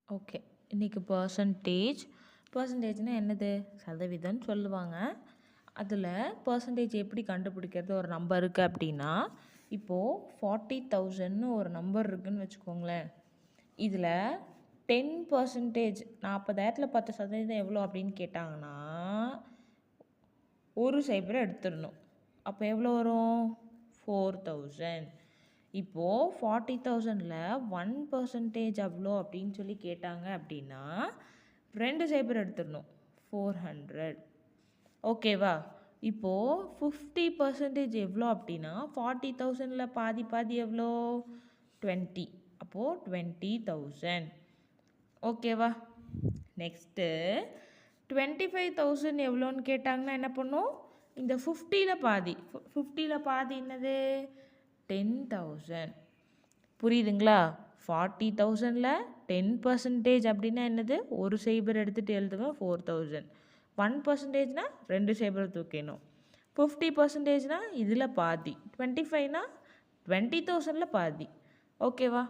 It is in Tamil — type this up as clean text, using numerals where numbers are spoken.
ஓகே. இன்னைக்கு பெர்சன்டேஜ்னா என்னது? சதவீதம்னு சொல்லுவாங்க. அதில பெர்சன்டேஜ் எப்படி கண்டுபிடிக்கிறது? ஒரு நம்பர் இருக்கு அப்படின்னா, இப்போ 40,000ன்னு ஒரு நம்பர் இருக்குன்னு வச்சுக்கோங்களேன். இதில 10% 40,000ல 10% எவ்வளோ அப்படின்னு கேட்டாங்கன்னா, ஒரு சைபரை எடுத்துடணும். அப்போ எவ்வளோ வரும்? 4,000. இப்போ 40,000ல 1% எவ்வளோ அப்படின்னு சொல்லி கேட்டாங்க அப்படின்னா, 2 சைபர் எடுத்துடணும். 400. ஓகேவா? இப்போ 50% எவ்வளோ அப்படின்னா, 40,000ல பாதி பாதி எவ்வளோ? 20. அப்போ 20,000. ஓகேவா? நெக்ஸ்ட்டு 25,000 எவ்வளோன்னு கேட்டாங்கன்னா என்ன பண்ணும்? இந்த 50ல பாதி 50ல பாதி என்னது? 10,000. புரியுதுங்களா? 40,000ல 10% அப்படின்னா என்னது? ஒரு சைபர் எடுத்துகிட்டு எழுதுவேன் 4,000. 1%னா 2 சைபர் தூக்கிடணும். 50%னா இதில் பாதி. 25னா 20,000ல பாதி. ஓகேவா?